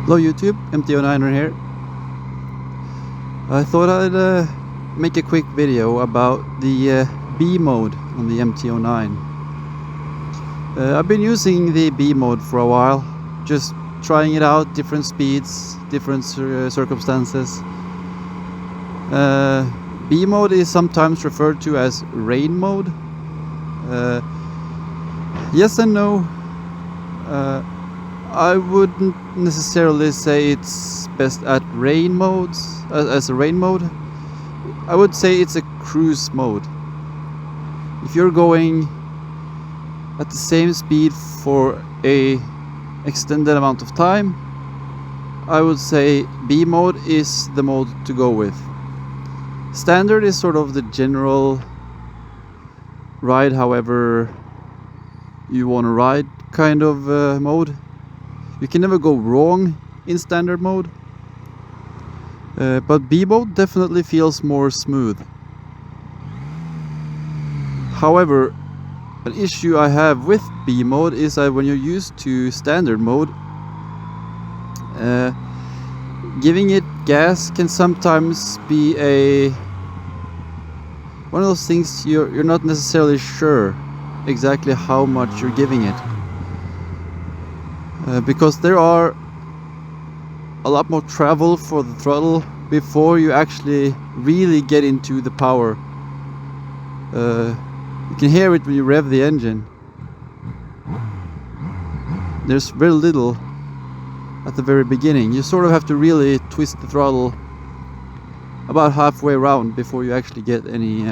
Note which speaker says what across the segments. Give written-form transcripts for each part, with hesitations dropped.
Speaker 1: Hello YouTube, MT-09 here. I thought I'd make a quick video about the B mode on the MT-09. I've been using the B mode for a while, just trying it out, different speeds, different circumstances. B mode is sometimes referred to as rain mode. Yes and no. I wouldn't necessarily say it's best at rain modes as a rain mode. I would say it's a cruise mode. If you're going at the same speed for a extended amount of time, I would say B mode is the mode to go with. Standard is sort of the general ride however you want to ride kind of mode. You can never go wrong in standard mode, but B mode definitely feels more smooth. However, an issue I have with B mode is that when you're used to standard mode, giving it gas can sometimes be one of those things you're not necessarily sure exactly how much you're giving it. Because there are a lot more travel for the throttle before you actually really get into the power. You can hear it when you rev the engine. There's very little at the very beginning. You sort of have to really twist the throttle about halfway around before you actually get any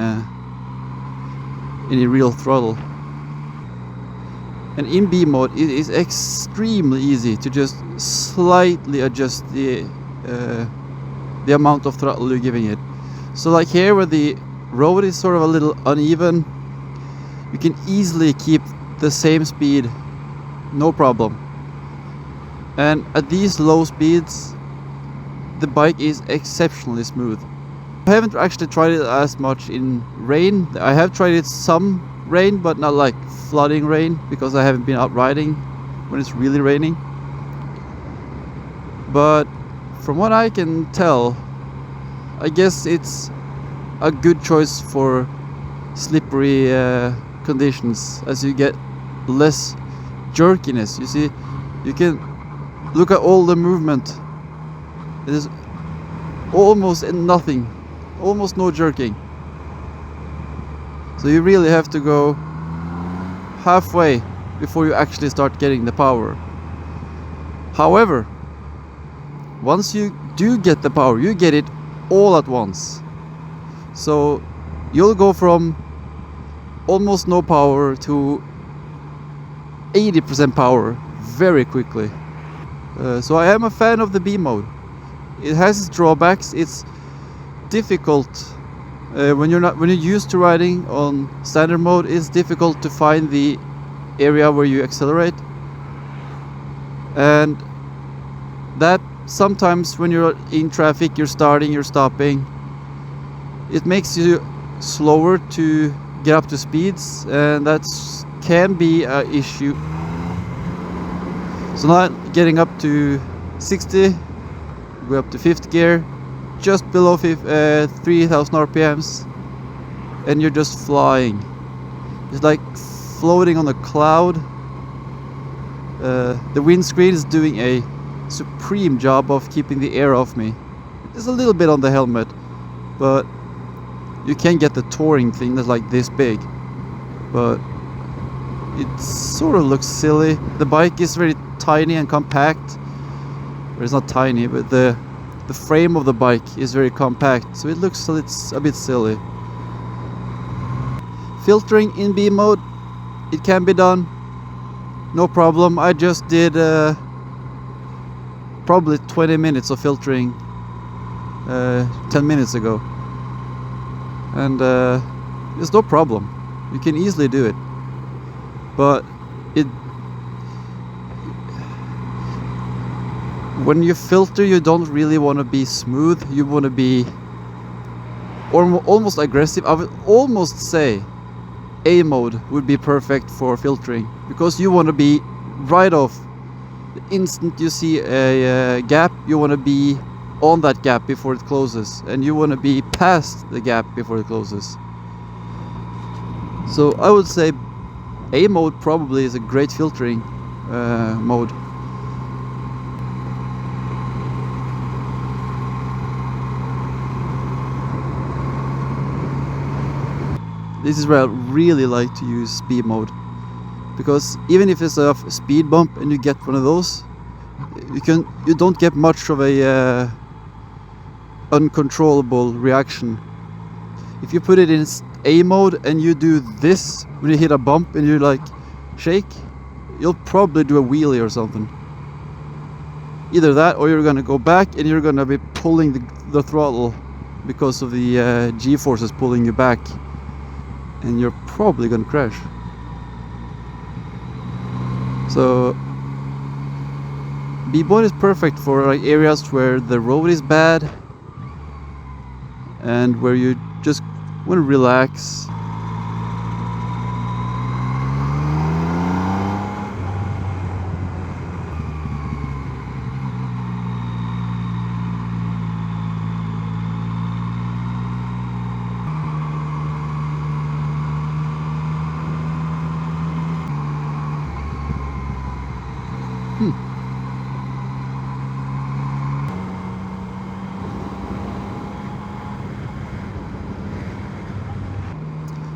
Speaker 1: real throttle. And in B mode it is extremely easy to just slightly adjust the amount of throttle you're giving it. So like here where the road is sort of a little uneven, you can easily keep the same speed, no problem. And at these low speeds, the bike is exceptionally smooth. I haven't actually tried it as much in rain. I have tried it some rain, but not like flooding rain, because I haven't been out riding when it's really raining. But from what I can tell, I guess it's a good choice for slippery conditions, as you get less jerkiness. You see, you can look at all the movement. It is almost nothing, almost no jerking. So you really have to go halfway before you actually start getting the power. However, once you do get the power, you get it all at once. So you'll go from almost no power to 80% power very quickly. So I am a fan of the B mode. It has its drawbacks. It's difficult when you're used to riding on standard mode. It's difficult to find the area where you accelerate, and that sometimes when you're in traffic, you're starting, you're stopping, it makes you slower to get up to speeds, and that can be an issue. So now getting up to 60, go up to 5th gear, just below 3000 RPMs, and you're just flying. It's like floating on a cloud. The windscreen is doing a supreme job of keeping the air off me. There's a little bit on the helmet, but you can get the touring thing that's like this big, but it sort of looks silly. The bike is very tiny and compact. Or it's not tiny, but the frame of the bike is very compact, so it looks a bit silly. Filtering in B mode, it can be done, no problem. I just did probably 20 minutes of filtering 10 minutes ago, and it's no problem. You can easily do it, but when you filter, you don't really want to be smooth. You want to be almost aggressive. I would almost say A mode would be perfect for filtering, because you want to be right off The instant you see a gap, you want to be on that gap before it closes, and you want to be past the gap before it closes. So I would say A mode probably is a great filtering mode. This is where I really like to use B mode, because even if it's a speed bump and you get one of those, you don't get much of a uncontrollable reaction. If you put it in A mode and you do this when you hit a bump and you like shake, you'll probably do a wheelie or something. Either that, or you're gonna go back and you're gonna be pulling the throttle because of the G-forces pulling you back, and you're probably gonna crash. So B mode is perfect for like areas where the road is bad and where you just want to relax.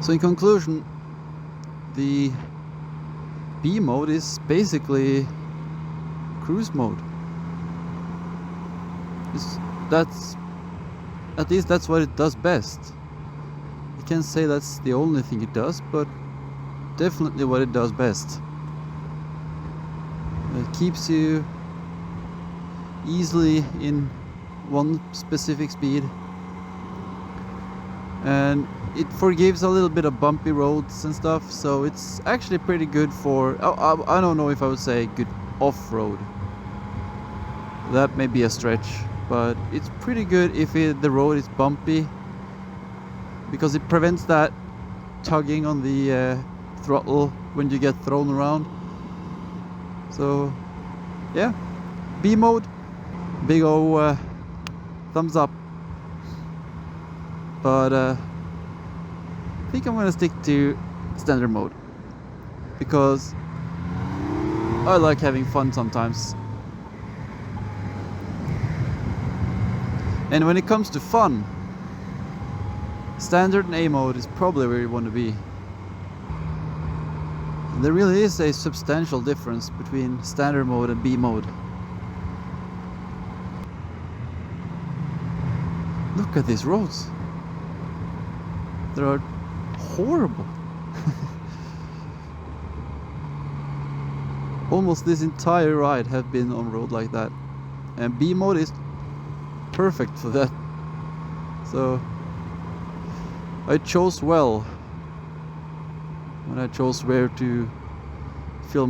Speaker 1: So in conclusion, the B mode is basically cruise mode. At least that's what it does best. I can't say that's the only thing it does, but definitely what it does best. It keeps you easily in one specific speed, and it forgives a little bit of bumpy roads and stuff, so it's actually pretty good for, I don't know if I would say good off-road. That may be a stretch, but it's pretty good if the road is bumpy, because it prevents that tugging on the throttle when you get thrown around. So yeah, B mode, big ol' thumbs up. But I think I'm gonna stick to standard mode, because I like having fun sometimes. And when it comes to fun, standard and A mode is probably where you want to be. There really is a substantial difference between standard mode and B mode. Look at these roads. They are horrible. Almost this entire ride have been on road like that, and B mode is perfect for that. So I chose well when I chose where to film